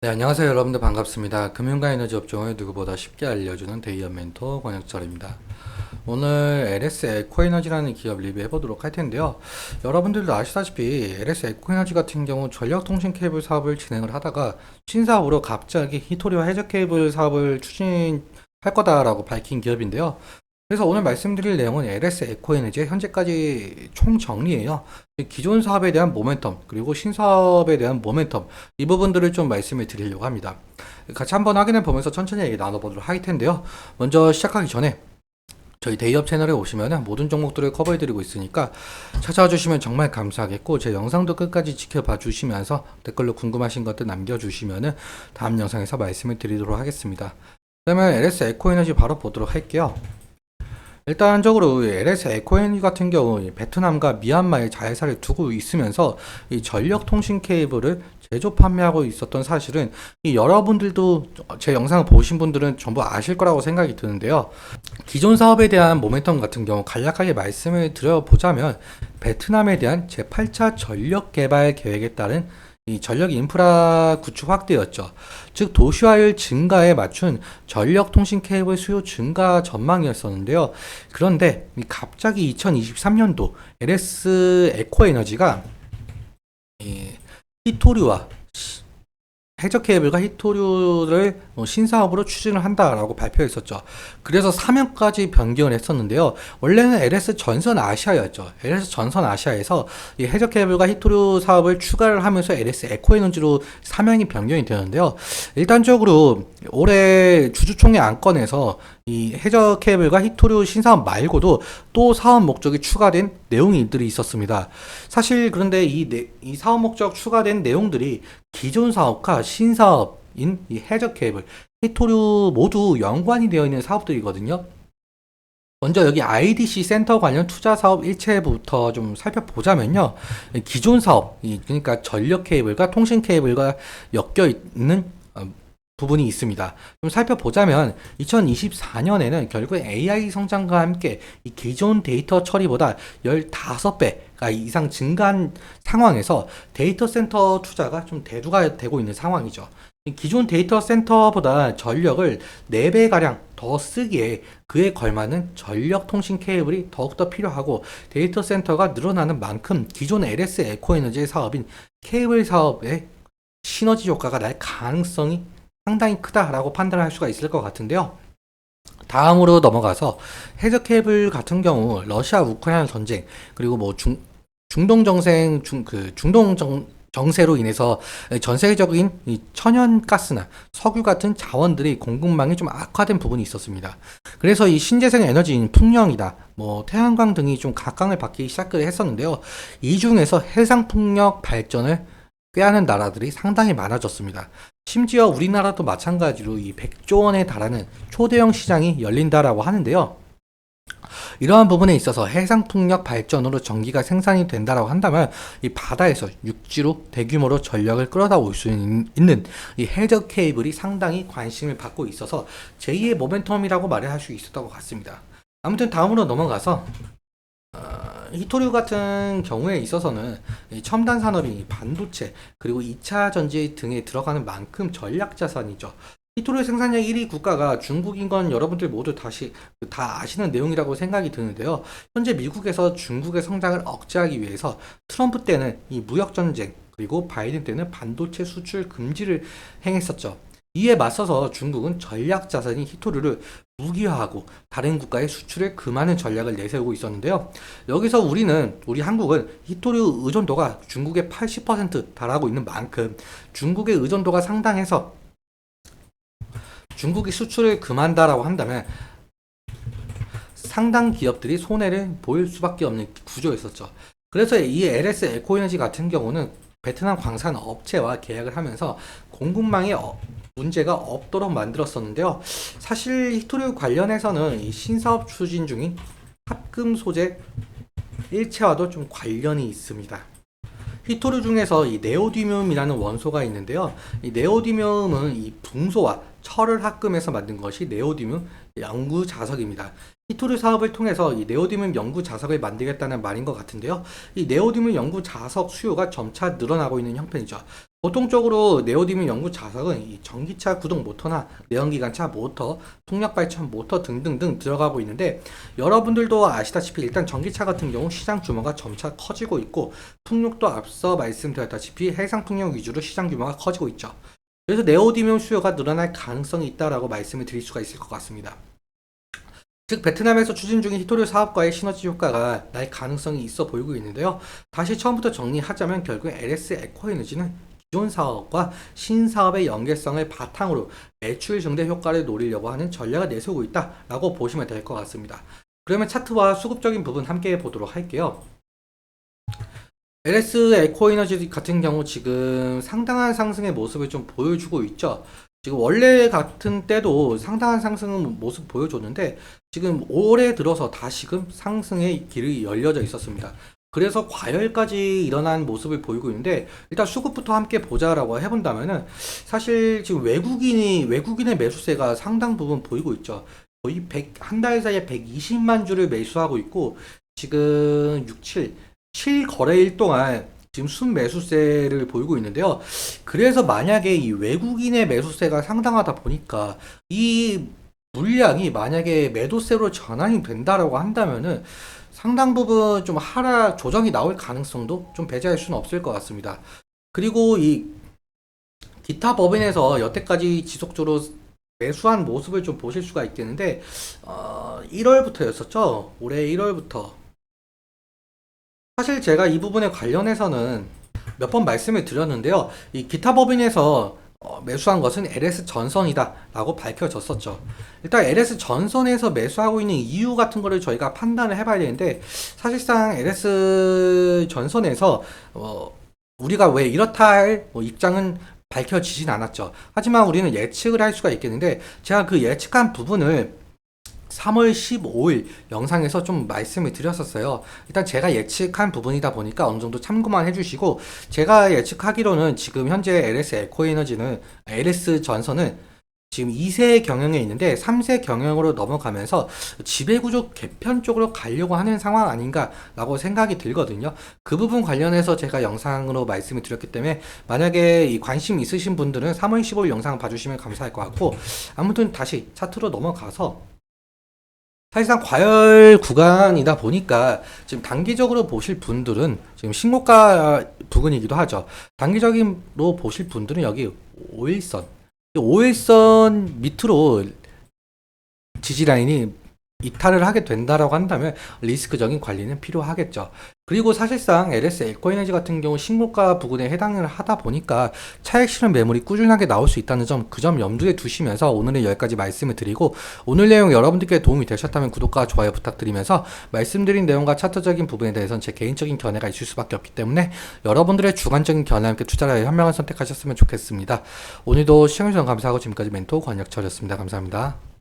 네, 안녕하세요. 여러분들 반갑습니다. 금융과 에너지 업종을 누구보다 쉽게 알려주는 데이업 멘토 권혁철입니다. 오늘 LS 에코에너지라는 기업 리뷰해 보도록 할 텐데요. 여러분들도 아시다시피 LS 에코에너지 같은 경우 전력통신 케이블 사업을 진행을 하다가 신사업으로 갑자기 히토리와 해저 케이블 사업을 추진할 거다라고 밝힌 기업인데요. 그래서 오늘 말씀드릴 내용은 LS 에코에너지의 현재까지 총 정리예요. 기존 사업에 대한 모멘텀, 그리고 신사업에 대한 모멘텀, 이 부분들을 좀 말씀을 드리려고 합니다. 같이 한번 확인해 보면서 천천히 얘기 나눠보도록 할 텐데요. 먼저 시작하기 전에 저희 데이업 채널에 오시면 모든 종목들을 커버해 드리고 있으니까 찾아와 주시면 정말 감사하겠고, 제 영상도 끝까지 지켜봐 주시면서 댓글로 궁금하신 것들 남겨주시면 다음 영상에서 말씀을 드리도록 하겠습니다. 그러면 LS 에코에너지 바로 보도록 할게요. 일단적으로 LS 에코에너지 같은 경우 베트남과 미얀마에 자회사를 두고 있으면서 이 전력 통신 케이블을 제조 판매하고 있었던 사실은 여러분들도 제 영상을 보신 분들은 전부 아실 거라고 생각이 드는데요. 기존 사업에 대한 모멘텀 같은 경우 간략하게 말씀을 드려보자면, 베트남에 대한 제8차 전력 개발 계획에 따른 이 전력 인프라 구축 확대였죠. 즉 도시화율 증가에 맞춘 전력 통신 케이블 수요 증가 전망이었었는데요. 그런데 갑자기 2023년도 LS 에코에너지가 이 히토류와 해저 케이블과 히토류를 신사업으로 추진을 한다라고 발표했었죠. 그래서 사명까지 변경을 했었는데요. 원래는 LS 전선 아시아였죠. LS 전선 아시아에서 이 해저 케이블과 히토류 사업을 추가를 하면서 LS 에코에너지로 사명이 변경이 되는데요. 일단적으로 올해 주주총회 안건에서 이 해저 케이블과 히토류 신사업 말고도 또 사업 목적이 추가된 내용들이 있었습니다. 사실 그런데 이 사업 목적 추가된 내용들이 기존 사업과 신사업인 이 해저 케이블, 히토류 모두 연관이 되어 있는 사업들이거든요. 먼저 여기 IDC 센터 관련 투자 사업 일체부터 좀 살펴보자면요. 기존 사업, 그러니까 전력 케이블과 통신 케이블과 엮여 있는 부분이 있습니다. 좀 살펴보자면 2024년에는 결국 AI 성장과 함께 이 기존 데이터 처리보다 15배가 이상 증가한 상황에서 데이터 센터 투자가 좀 대두가 되고 있는 상황이죠. 기존 데이터 센터보다 전력을 4배가량 더 쓰기에 그에 걸맞는 전력 통신 케이블이 더욱더 필요하고, 데이터 센터가 늘어나는 만큼 기존 LS 에코에너지의 사업인 케이블 사업의 시너지 효과가 날 가능성이 상당히 크다라고 판단할 수가 있을 것 같은데요. 다음으로 넘어가서 해저 케이블 같은 경우 러시아 우크라이나 전쟁, 그리고 뭐 중동 정생 중동 정세로 인해서 전 세계적인 이 천연가스나 석유 같은 자원들이 공급망이 좀 악화된 부분이 있었습니다. 그래서 이 신재생 에너지인 풍력이다, 뭐 태양광 등이 좀 각광을 받기 시작을 했었는데요. 이 중에서 해상 풍력 발전을 꾀하는 나라들이 상당히 많아졌습니다. 심지어 우리나라도 마찬가지로 이 100조 원에 달하는 초대형 시장이 열린다라고 하는데요. 이러한 부분에 있어서 해상풍력 발전으로 전기가 생산이 된다라고 한다면, 이 바다에서 육지로 대규모로 전력을 끌어다 올 수 있는 이 해저 케이블이 상당히 관심을 받고 있어서 제2의 모멘텀이라고 말할 수 있었던 것 같습니다. 아무튼 다음으로 넘어가서 히토류 같은 경우에 있어서는 첨단 산업이 반도체, 그리고 2차 전지 등에 들어가는 만큼 전략 자산이죠. 히토류 생산량 1위 국가가 중국인 건 여러분들 모두 다 아시는 내용이라고 생각이 드는데요. 현재 미국에서 중국의 성장을 억제하기 위해서 트럼프 때는 이 무역 전쟁, 그리고 바이든 때는 반도체 수출 금지를 행했었죠. 이에 맞서서 중국은 전략 자산인 히토류를 무기화하고 다른 국가의 수출을 금하는 전략을 내세우고 있었는데요. 여기서 우리 한국은 히토류 의존도가 중국의 80% 달하고 있는 만큼 중국의 의존도가 상당해서 중국이 수출을 금한다라고 한다면 상당 기업들이 손해를 보일 수밖에 없는 구조였었죠. 그래서 이 LS 에코에너지 같은 경우는 베트남 광산 업체와 계약을 하면서 공급망에 문제가 없도록 만들었었는데요. 사실 히토류 관련해서는 이 신사업 추진 중인 합금 소재 일체와도 좀 관련이 있습니다. 히토류 중에서 이 네오디뮴이라는 원소가 있는데요. 이 네오디뮴은 이 붕소와 철을 합금해서 만든 것이 네오디뮴 연구 자석입니다. 히토류 사업을 통해서 이 네오디뮴 연구 자석을 만들겠다는 말인 것 같은데요. 이 네오디뮴 연구 자석 수요가 점차 늘어나고 있는 형편이죠. 보통적으로 네오디뮴 연구 자석은 이 전기차 구동 모터나 내연기관차 모터, 풍력 발전 모터 등등등 들어가고 있는데 여러분들도 아시다시피 일단 전기차 같은 경우 시장 규모가 점차 커지고 있고 풍력도 앞서 말씀드렸다시피 해상 풍력 위주로 시장 규모가 커지고 있죠. 그래서 네오디뮴 수요가 늘어날 가능성이 있다라고 말씀을 드릴 수가 있을 것 같습니다. 즉 베트남에서 추진 중인 히토류 사업과의 시너지 효과가 날 가능성이 있어 보이고 있는데요. 다시 처음부터 정리하자면 결국 LS 에코에너지는 기존 사업과 신사업의 연계성을 바탕으로 매출 증대 효과를 노리려고 하는 전략을 내세우고 있다라고 보시면 될 것 같습니다. 그러면 차트와 수급적인 부분 함께 보도록 할게요. LS 에코에너지 같은 경우 지금 상당한 상승의 모습을 좀 보여주고 있죠. 지금 원래 같은 때도 상당한 상승 모습 보여줬는데 지금 올해 들어서 다시금 상승의 길이 열려져 있었습니다. 그래서 과열까지 일어난 모습을 보이고 있는데 일단 수급부터 함께 보자라고 해본다면은 사실 지금 외국인의 매수세가 상당 부분 보이고 있죠. 거의 한 달 사이에 120만 주를 매수하고 있고 지금 7 거래일 동안 지금 순매수세를 보이고 있는데요. 그래서 만약에 이 외국인의 매수세가 상당하다 보니까 이 물량이 만약에 매도세로 전환이 된다라고 한다면은 상당 부분 좀 하락 조정이 나올 가능성도 좀 배제할 수는 없을 것 같습니다. 그리고 이 기타 법인에서 여태까지 지속적으로 매수한 모습을 좀 보실 수가 있겠는데 1월부터였었죠. 올해 1월부터 사실 제가 이 부분에 관련해서는 몇 번 말씀을 드렸는데요. 이 기타 법인에서 매수한 것은 LS 전선이다 라고 밝혀졌었죠. 일단 LS 전선에서 매수하고 있는 이유 같은 거를 저희가 판단을 해봐야 되는데 사실상 LS 전선에서 우리가 왜 이렇다 할 입장은 밝혀지진 않았죠. 하지만 우리는 예측을 할 수가 있겠는데 제가 그 예측한 부분을 3월 15일 영상에서 좀 말씀을 드렸었어요. 일단 제가 예측한 부분이다 보니까 어느 정도 참고만 해주시고 제가 예측하기로는 지금 현재 LS 에코에너지는 LS 전선은 지금 2세 경영에 있는데 3세 경영으로 넘어가면서 지배구조 개편 쪽으로 가려고 하는 상황 아닌가라고 생각이 들거든요. 그 부분 관련해서 제가 영상으로 말씀을 드렸기 때문에 만약에 이 관심 있으신 분들은 3월 15일 영상 봐주시면 감사할 것 같고 아무튼 다시 차트로 넘어가서 사실상 과열 구간이다 보니까 지금 단기적으로 보실 분들은 지금 신고가 부근이기도 하죠. 단기적으로 보실 분들은 여기 5일선, 5일선 밑으로 지지라인이 이탈을 하게 된다라고 한다면 리스크적인 관리는 필요하겠죠. 그리고 사실상 LS 에코에너지 같은 경우 신고가 부근에 해당을 하다 보니까 차익 실현 매물이 꾸준하게 나올 수 있다는 점, 그 점 염두에 두시면서 오늘은 여기까지 말씀을 드리고 오늘 내용 여러분들께 도움이 되셨다면 구독과 좋아요 부탁드리면서 말씀드린 내용과 차트적인 부분에 대해서는 제 개인적인 견해가 있을 수밖에 없기 때문에 여러분들의 주관적인 견해와 함께 투자를 현명한 선택하셨으면 좋겠습니다. 오늘도 시청해주셔서 감사하고 지금까지 멘토 권혁철이었습니다. 감사합니다.